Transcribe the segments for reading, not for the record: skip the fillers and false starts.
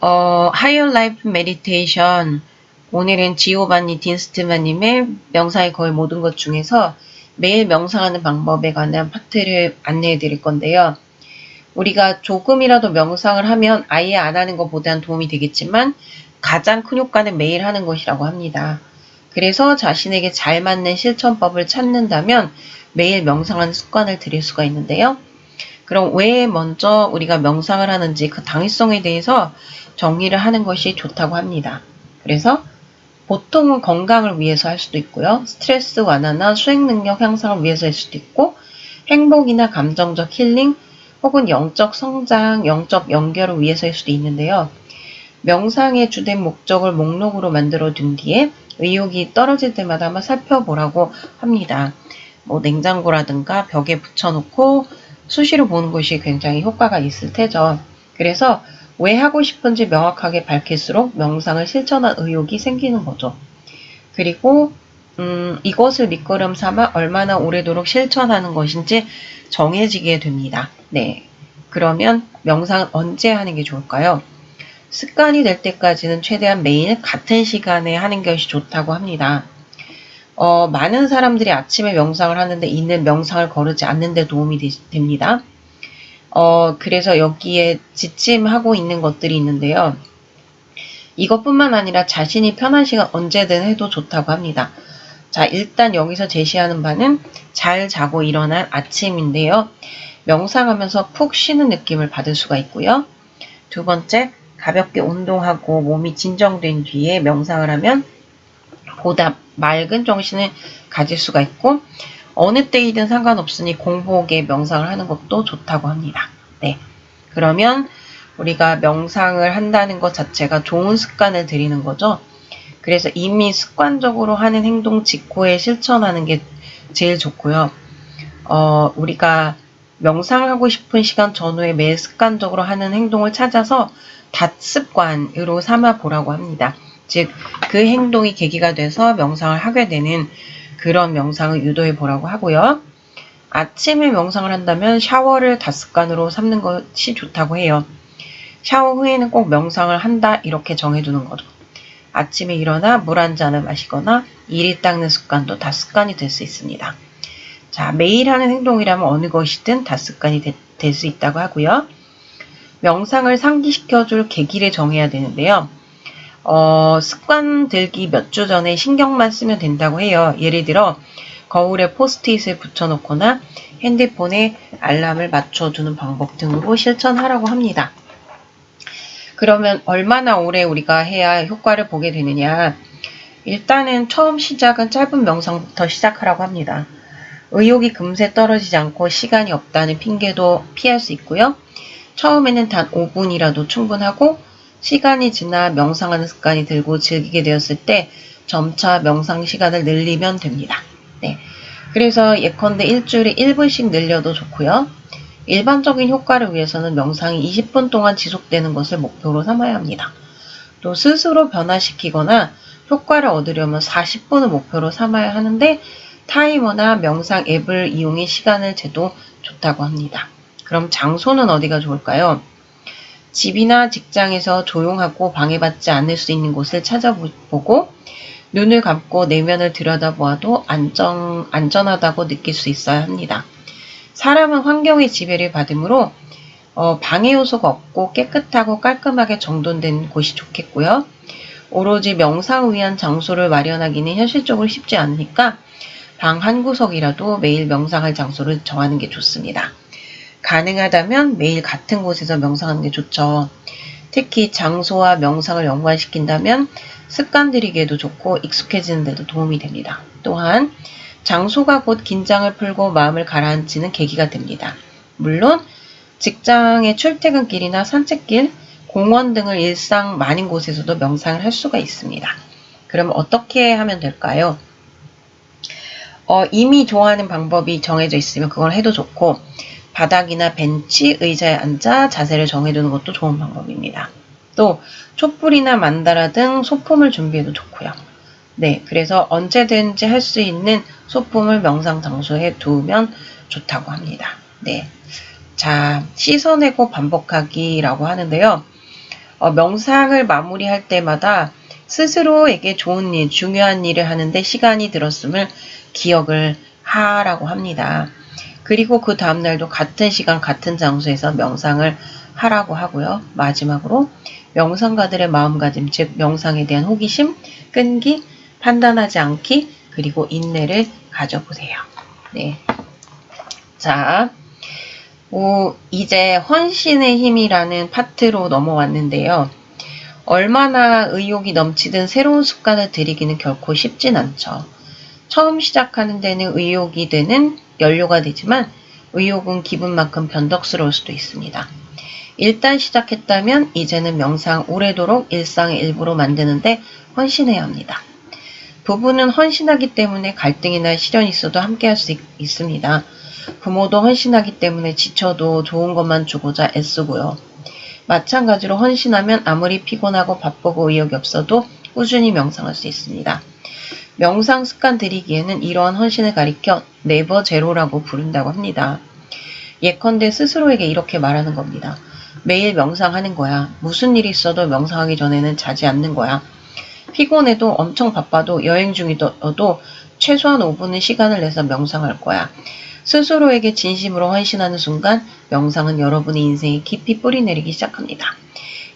Higher Life Meditation. 오늘은 지오반니 딘스트만님의 명상의 거의 모든 것 중에서 매일 명상하는 방법에 관한 파트를 안내해 드릴 건데요. 우리가 조금이라도 명상을 하면 아예 안 하는 것보다는 도움이 되겠지만 가장 큰 효과는 매일 하는 것이라고 합니다. 그래서 자신에게 잘 맞는 실천법을 찾는다면 매일 명상하는 습관을 들일 수가 있는데요. 그럼 왜 먼저 우리가 명상을 하는지 그 당위성에 대해서 정리를 하는 것이 좋다고 합니다. 그래서 보통은 건강을 위해서 할 수도 있고요. 스트레스 완화나 수행 능력 향상을 위해서 할 수도 있고, 행복이나 감정적 힐링, 혹은 영적 성장, 영적 연결을 위해서 할 수도 있는데요. 명상의 주된 목적을 목록으로 만들어 둔 뒤에 의욕이 떨어질 때마다 한번 살펴보라고 합니다. 뭐 냉장고라든가 벽에 붙여놓고 수시로 보는 것이 굉장히 효과가 있을 테죠. 그래서 왜 하고 싶은지 명확하게 밝힐수록 명상을 실천한 의욕이 생기는 거죠. 그리고 이것을 밑거름 삼아 얼마나 오래도록 실천하는 것인지 정해지게 됩니다. 네. 그러면 명상은 언제 하는 게 좋을까요? 습관이 될 때까지는 최대한 매일 같은 시간에 하는 것이 좋다고 합니다. 많은 사람들이 아침에 명상을 하는데 이는 명상을 거르지 않는 데 도움이 됩니다. 그래서 여기에 지침하고 있는 것들이 있는데요. 이것뿐만 아니라 자신이 편한 시간 언제든 해도 좋다고 합니다. 자, 일단 여기서 제시하는 바는 잘 자고 일어난 아침인데요. 명상하면서 푹 쉬는 느낌을 받을 수가 있고요. 두 번째, 가볍게 운동하고 몸이 진정된 뒤에 명상을 하면 보다 맑은 정신을 가질 수가 있고, 어느 때이든 상관없으니 공복에 명상을 하는 것도 좋다고 합니다. 네. 그러면 우리가 명상을 한다는 것 자체가 좋은 습관을 들이는 거죠. 그래서 이미 습관적으로 하는 행동 직후에 실천하는 게 제일 좋고요. 우리가 명상하고 싶은 시간 전후에 매일 습관적으로 하는 행동을 찾아서 닷습관으로 삼아 보라고 합니다. 즉, 그 행동이 계기가 돼서 명상을 하게 되는 그런 명상을 유도해 보라고 하고요. 아침에 명상을 한다면 샤워를 닷습관으로 삼는 것이 좋다고 해요. 샤워 후에는 꼭 명상을 한다 이렇게 정해두는 거죠. 아침에 일어나 물 한 잔을 마시거나 이리 닦는 습관도 닷습관이 될 수 있습니다. 자, 매일 하는 행동이라면 어느 것이든 닷습관이 될 수 있다고 하고요. 명상을 상기시켜줄 계기를 정해야 되는데요. 습관 들기 몇 주 전에 신경만 쓰면 된다고 해요. 예를 들어 거울에 포스트잇을 붙여놓거나 핸드폰에 알람을 맞춰두는 방법 등으로 실천하라고 합니다. 그러면 얼마나 오래 우리가 해야 효과를 보게 되느냐. 일단은 처음 시작은 짧은 명상부터 시작하라고 합니다. 의욕이 금세 떨어지지 않고 시간이 없다는 핑계도 피할 수 있고요. 처음에는 단 5분이라도 충분하고 시간이 지나 명상하는 습관이 들고 즐기게 되었을 때 점차 명상 시간을 늘리면 됩니다. 네. 그래서 예컨대 일주일에 1분씩 늘려도 좋고요. 일반적인 효과를 위해서는 명상이 20분 동안 지속되는 것을 목표로 삼아야 합니다. 또 스스로 변화시키거나 효과를 얻으려면 40분을 목표로 삼아야 하는데 타이머나 명상 앱을 이용해 시간을 재도 좋다고 합니다. 그럼 장소는 어디가 좋을까요? 집이나 직장에서 조용하고 방해받지 않을 수 있는 곳을 찾아보고 눈을 감고 내면을 들여다보아도 안전하다고 느낄 수 있어야 합니다. 사람은 환경의 지배를 받으므로 방해 요소가 없고 깨끗하고 깔끔하게 정돈된 곳이 좋겠고요. 오로지 명상을 위한 장소를 마련하기는 현실적으로 쉽지 않으니까 방 한 구석이라도 매일 명상할 장소를 정하는 게 좋습니다. 가능하다면 매일 같은 곳에서 명상하는 게 좋죠. 특히 장소와 명상을 연관시킨다면 습관 들이기에도 좋고 익숙해지는 데도 도움이 됩니다. 또한 장소가 곧 긴장을 풀고 마음을 가라앉히는 계기가 됩니다. 물론 직장의 출퇴근길이나 산책길, 공원 등을 일상 많은 곳에서도 명상을 할 수가 있습니다. 그럼 어떻게 하면 될까요? 이미 좋아하는 방법이 정해져 있으면 그걸 해도 좋고 바닥이나 벤치, 의자에 앉아 자세를 정해두는 것도 좋은 방법입니다. 또 촛불이나 만다라 등 소품을 준비해도 좋고요. 네, 그래서 언제든지 할 수 있는 소품을 명상 장소에 두면 좋다고 합니다. 네, 자, 씻어내고 반복하기라고 하는데요. 명상을 마무리할 때마다 스스로에게 좋은 일, 중요한 일을 하는데 시간이 들었음을 기억을 하라고 합니다. 그리고 그 다음날도 같은 시간, 같은 장소에서 명상을 하라고 하고요. 마지막으로 명상가들의 마음가짐, 즉 명상에 대한 호기심, 끈기, 판단하지 않기, 그리고 인내를 가져보세요. 네. 자, 이제 헌신의 힘이라는 파트로 넘어왔는데요. 얼마나 의욕이 넘치든 새로운 습관을 들이기는 결코 쉽진 않죠. 처음 시작하는 데는 의욕이 되는 연료가 되지만 의욕은 기분만큼 변덕스러울 수도 있습니다. 일단 시작했다면 이제는 명상 오래도록 일상의 일부로 만드는데 헌신해야 합니다. 부부는 헌신하기 때문에 갈등이나 시련이 있어도 함께할 수 있습니다. 부모도 헌신하기 때문에 지쳐도 좋은 것만 주고자 애쓰고요. 마찬가지로 헌신하면 아무리 피곤하고 바쁘고 의욕이 없어도 꾸준히 명상할 수 있습니다. 명상 습관 들이기에는 이러한 헌신을 가리켜 네버 제로라고 부른다고 합니다. 예컨대 스스로에게 이렇게 말하는 겁니다. 매일 명상하는 거야. 무슨 일이 있어도 명상하기 전에는 자지 않는 거야. 피곤해도 엄청 바빠도 여행 중이어도 최소한 5분은 시간을 내서 명상할 거야. 스스로에게 진심으로 헌신하는 순간 명상은 여러분의 인생에 깊이 뿌리내리기 시작합니다.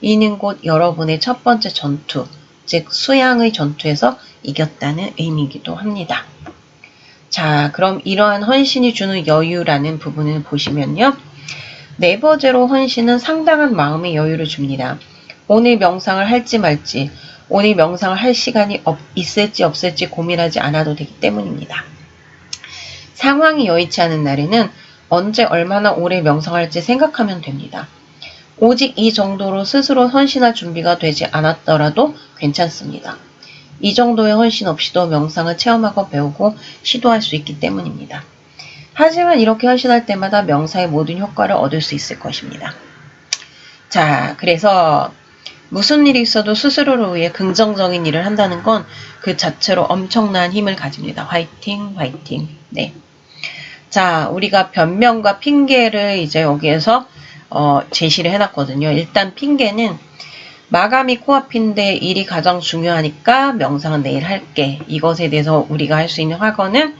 이는 곧 여러분의 첫 번째 전투, 즉 수양의 전투에서 이겼다는 의미이기도 합니다. 자, 그럼 이러한 헌신이 주는 여유라는 부분을 보시면요. 네버제로 헌신은 상당한 마음의 여유를 줍니다. 오늘 명상을 할지 말지, 오늘 명상을 할 시간이 있을지 없을지 고민하지 않아도 되기 때문입니다. 상황이 여의치 않은 날에는 언제 얼마나 오래 명상할지 생각하면 됩니다. 오직 이 정도로 스스로 헌신할 준비가 되지 않았더라도 괜찮습니다. 이 정도의 헌신 없이도 명상을 체험하고 배우고 시도할 수 있기 때문입니다. 하지만 이렇게 헌신할 때마다 명상의 모든 효과를 얻을 수 있을 것입니다. 자, 그래서 무슨 일이 있어도 스스로를 위해 긍정적인 일을 한다는 건 그 자체로 엄청난 힘을 가집니다. 화이팅, 화이팅. 네. 자, 우리가 변명과 핑계를 이제 여기에서 제시를 해놨거든요. 일단 핑계는 마감이 코앞인데 일이 가장 중요하니까 명상은 내일 할게. 이것에 대해서 우리가 할 수 있는 확언은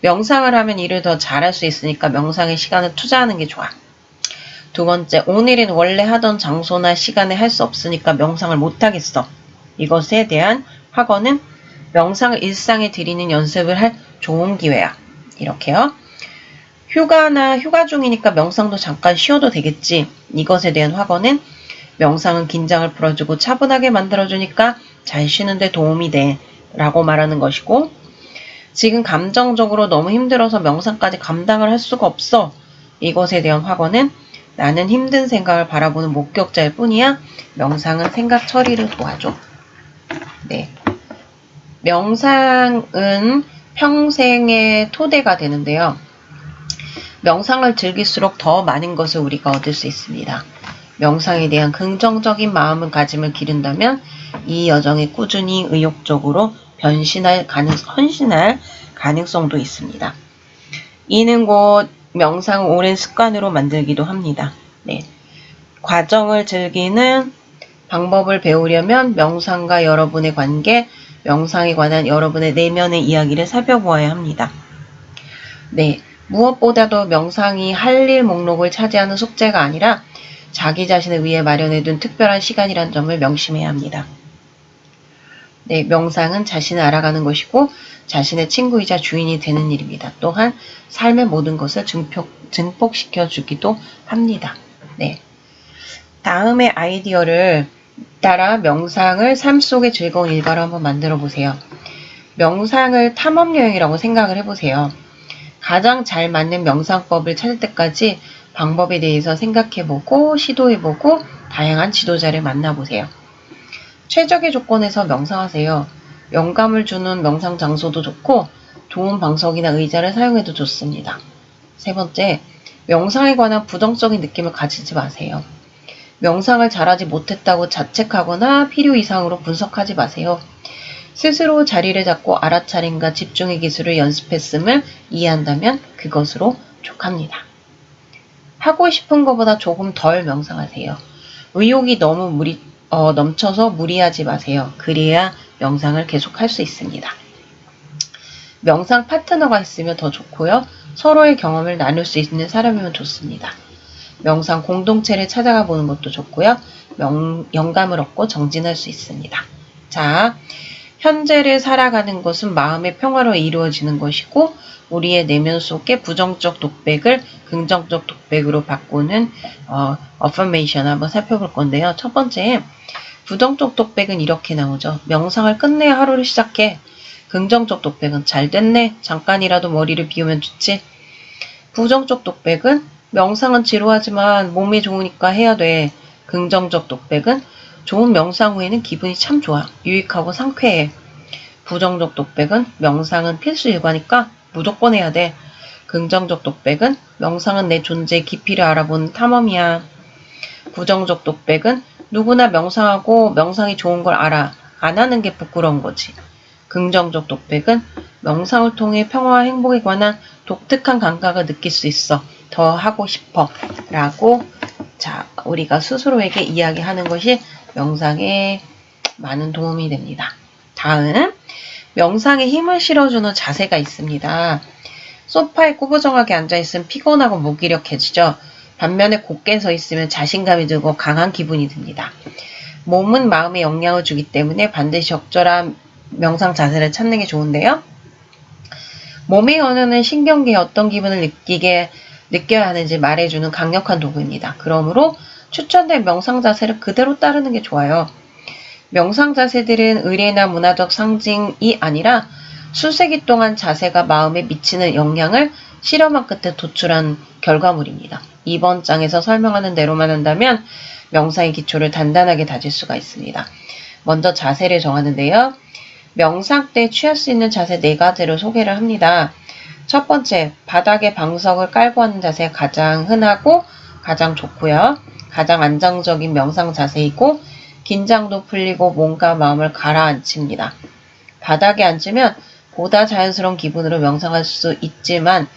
명상을 하면 일을 더 잘할 수 있으니까 명상에 시간을 투자하는 게 좋아. 두 번째, 오늘은 원래 하던 장소나 시간에 할 수 없으니까 명상을 못하겠어. 이것에 대한 확언은 명상을 일상에 들이는 연습을 할 좋은 기회야. 이렇게요. 휴가 중이니까 명상도 잠깐 쉬어도 되겠지. 이것에 대한 확언은 명상은 긴장을 풀어주고 차분하게 만들어주니까 잘 쉬는데 도움이 돼. 라고 말하는 것이고, 지금 감정적으로 너무 힘들어서 명상까지 감당을 할 수가 없어. 이것에 대한 확언은 나는 힘든 생각을 바라보는 목격자일 뿐이야. 명상은 생각 처리를 도와줘. 네. 명상은 평생의 토대가 되는데요. 명상을 즐길수록 더 많은 것을 우리가 얻을 수 있습니다. 명상에 대한 긍정적인 마음을 가짐을 기른다면 이 여정에 꾸준히 의욕적으로 헌신할 가능성도 있습니다. 이는 곧 명상을 오랜 습관으로 만들기도 합니다. 네. 과정을 즐기는 방법을 배우려면 명상과 여러분의 관계, 명상에 관한 여러분의 내면의 이야기를 살펴보아야 합니다. 네. 무엇보다도 명상이 할 일 목록을 차지하는 숙제가 아니라 자기 자신을 위해 마련해둔 특별한 시간이란 점을 명심해야 합니다. 네, 명상은 자신을 알아가는 것이고 자신의 친구이자 주인이 되는 일입니다. 또한 삶의 모든 것을 증폭시켜 주기도 합니다. 네. 다음의 아이디어를 따라 명상을 삶 속의 즐거운 일과로 한번 만들어 보세요. 명상을 탐험여행이라고 생각을 해보세요. 가장 잘 맞는 명상법을 찾을 때까지 방법에 대해서 생각해보고 시도해보고 다양한 지도자를 만나보세요. 최적의 조건에서 명상하세요. 영감을 주는 명상 장소도 좋고 좋은 방석이나 의자를 사용해도 좋습니다. 세 번째, 명상에 관한 부정적인 느낌을 가지지 마세요. 명상을 잘하지 못했다고 자책하거나 필요 이상으로 분석하지 마세요. 스스로 자리를 잡고 알아차림과 집중의 기술을 연습했음을 이해한다면 그것으로 족합니다. 하고 싶은 것보다 조금 덜 명상하세요. 의욕이 너무 넘쳐서 무리하지 마세요. 그래야 명상을 계속 할 수 있습니다. 명상 파트너가 있으면 더 좋고요. 서로의 경험을 나눌 수 있는 사람이면 좋습니다. 명상 공동체를 찾아가 보는 것도 좋고요. 영감을 얻고 정진할 수 있습니다. 자, 현재를 살아가는 것은 마음의 평화로 이루어지는 것이고 우리의 내면 속에 부정적 독백을 긍정적 독백으로 바꾸는 어퍼메이션 한번 살펴볼 건데요. 첫 번째, 부정적 독백은 이렇게 나오죠. 명상을 끝내야 하루를 시작해. 긍정적 독백은 잘 됐네. 잠깐이라도 머리를 비우면 좋지. 부정적 독백은 명상은 지루하지만 몸이 좋으니까 해야 돼. 긍정적 독백은 좋은 명상 후에는 기분이 참 좋아. 유익하고 상쾌해. 부정적 독백은 명상은 필수 일과니까 무조건 해야 돼. 긍정적 독백은 명상은 내 존재의 깊이를 알아보는 탐험이야. 부정적 독백은 누구나 명상하고 명상이 좋은 걸 알아. 안 하는 게 부끄러운 거지. 긍정적 독백은 명상을 통해 평화와 행복에 관한 독특한 감각을 느낄 수 있어. 더 하고 싶어. 라고 우리가 스스로에게 이야기하는 것이 명상에 많은 도움이 됩니다. 다음, 명상에 힘을 실어주는 자세가 있습니다. 소파에 꾸부정하게 앉아있으면 피곤하고 무기력해지죠. 반면에 곧게 서 있으면 자신감이 들고 강한 기분이 듭니다. 몸은 마음에 영향을 주기 때문에 반드시 적절한 명상 자세를 찾는 게 좋은데요. 몸의 언어는 신경계에 어떤 기분을 느껴야 하는지 말해주는 강력한 도구입니다. 그러므로 추천된 명상 자세를 그대로 따르는 게 좋아요. 명상 자세들은 의례나 문화적 상징이 아니라 수세기 동안 자세가 마음에 미치는 영향을 실험한 끝에 도출한 결과물입니다. 이번 장에서 설명하는 대로만 한다면 명상의 기초를 단단하게 다질 수가 있습니다. 먼저 자세를 정하는데요. 명상 때 취할 수 있는 자세 4가지를 소개를 합니다. 첫 번째, 바닥에 방석을 깔고 하는 자세가 가장 흔하고 가장 좋고요. 가장 안정적인 명상 자세이고 긴장도 풀리고 몸과 마음을 가라앉힙니다. 바닥에 앉으면 보다 자연스러운 기분으로 명상할 수 있지만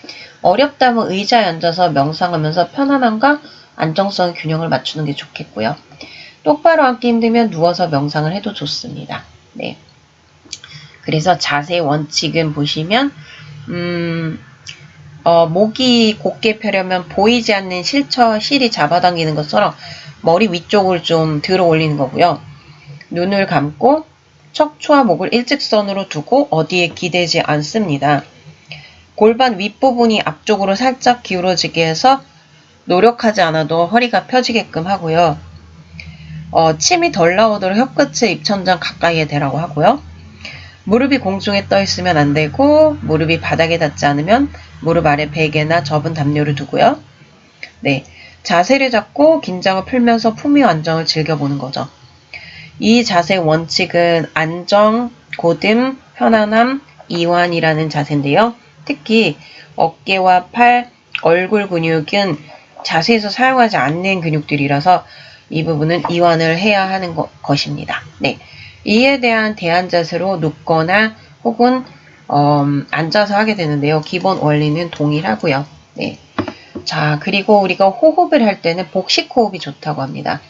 어렵다면 의자에 앉아서 명상하면서 편안함과 안정성의 균형을 맞추는 게 좋겠고요. 똑바로 앉기 힘들면 누워서 명상을 해도 좋습니다. 네. 그래서 자세 원칙은 보시면 목이 곧게 펴려면 보이지 않는 실이 잡아당기는 것처럼 머리 위쪽을 좀 들어 올리는 거고요. 눈을 감고 척추와 목을 일직선으로 두고 어디에 기대지 않습니다. 골반 윗부분이 앞쪽으로 살짝 기울어지게 해서 노력하지 않아도 허리가 펴지게끔 하고요. 침이 덜 나오도록 혀끝을 입천장 가까이에 대라고 하고요. 무릎이 공중에 떠 있으면 안 되고 무릎이 바닥에 닿지 않으면 무릎 아래 베개나 접은 담요를 두고요. 네, 자세를 잡고 긴장을 풀면서 품위 안정을 즐겨보는 거죠. 이 자세 원칙은 안정, 고듬, 편안함, 이완이라는 자세인데요. 특히 어깨와 팔, 얼굴 근육은 자세에서 사용하지 않는 근육들이라서 이 부분은 이완을 해야 하는 것입니다. 네, 이에 대한 대안 자세로 눕거나 혹은 앉아서 하게 되는데요. 기본 원리는 동일하고요. 네. 자, 그리고 우리가 호흡을 할 때는 복식 호흡이 좋다고 합니다.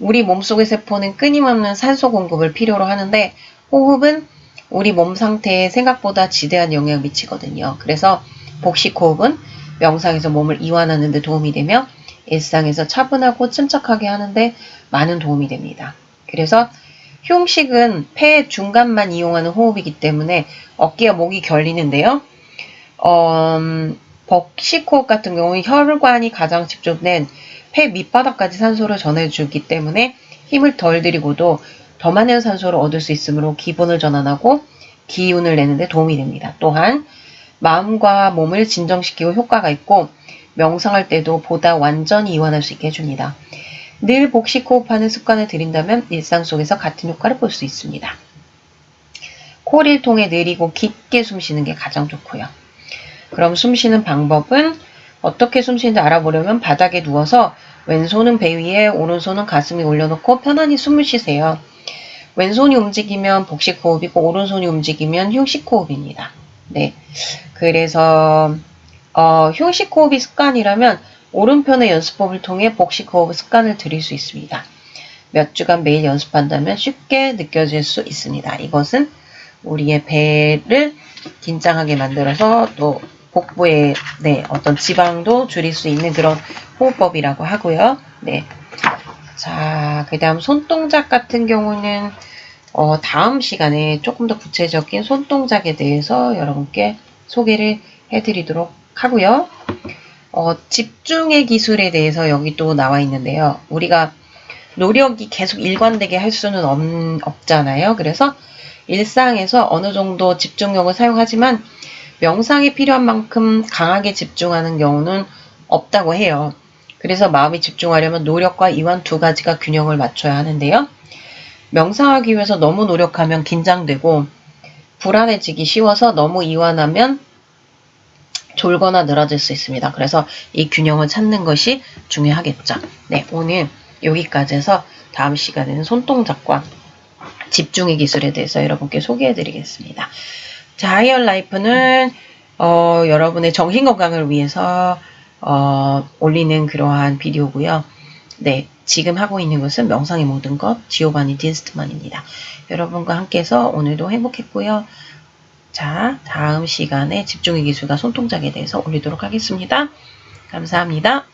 우리 몸속의 세포는 끊임없는 산소 공급을 필요로 하는데 호흡은 우리 몸 상태에 생각보다 지대한 영향을 미치거든요. 그래서 복식 호흡은 명상에서 몸을 이완하는 데 도움이 되며 일상에서 차분하고 침착하게 하는데 많은 도움이 됩니다. 그래서 흉식은 폐의 중간만 이용하는 호흡이기 때문에 어깨와 목이 결리는데요. 복식 호흡 같은 경우는 혈관이 가장 집중된 폐 밑바닥까지 산소를 전해주기 때문에 힘을 덜 들이고도 더 많은 산소를 얻을 수 있으므로 기분을 전환하고 기운을 내는 데 도움이 됩니다. 또한 마음과 몸을 진정시키고 효과가 있고 명상할 때도 보다 완전히 이완할 수 있게 해줍니다. 늘 복식 호흡하는 습관을 들인다면 일상 속에서 같은 효과를 볼 수 있습니다. 코를 통해 느리고 깊게 숨 쉬는 게 가장 좋고요. 그럼 숨 쉬는 방법은 어떻게 숨 쉬는지 알아보려면 바닥에 누워서 왼손은 배 위에 오른손은 가슴에 올려놓고 편안히 숨을 쉬세요. 왼손이 움직이면 복식 호흡이고 오른손이 움직이면 흉식 호흡입니다. 네, 그래서 흉식 호흡이 습관이라면 오른편의 연습법을 통해 복식 호흡 습관을 들일 수 있습니다. 몇 주간 매일 연습한다면 쉽게 느껴질 수 있습니다. 이것은 우리의 배를 긴장하게 만들어서 또 복부의 어떤 지방도 줄일 수 있는 그런 호흡법이라고 하고요. 네. 자, 그 다음 손동작 같은 경우는 다음 시간에 조금 더 구체적인 손동작에 대해서 여러분께 소개를 해드리도록 하고요. 집중의 기술에 대해서 여기 또 나와 있는데요. 우리가 노력이 계속 일관되게 할 수는 없잖아요. 그래서 일상에서 어느 정도 집중력을 사용하지만 명상에 필요한 만큼 강하게 집중하는 경우는 없다고 해요. 그래서 마음이 집중하려면 노력과 이완 두 가지가 균형을 맞춰야 하는데요. 명상하기 위해서 너무 노력하면 긴장되고 불안해지기 쉬워서 너무 이완하면 졸거나 늘어질 수 있습니다. 그래서 이 균형을 찾는 것이 중요하겠죠. 네, 오늘 여기까지 해서 다음 시간에는 손동작과 집중의 기술에 대해서 여러분께 소개해 드리겠습니다. 자, 하이얼라이프는 여러분의 정신건강을 위해서 올리는 그러한 비디오고요. 네, 지금 하고 있는 것은 명상의 모든 것 지오바니 딘스트만입니다. 여러분과 함께해서 오늘도 행복했고요. 자, 다음 시간에 집중의 기술과 손동작에 대해서 올리도록 하겠습니다. 감사합니다.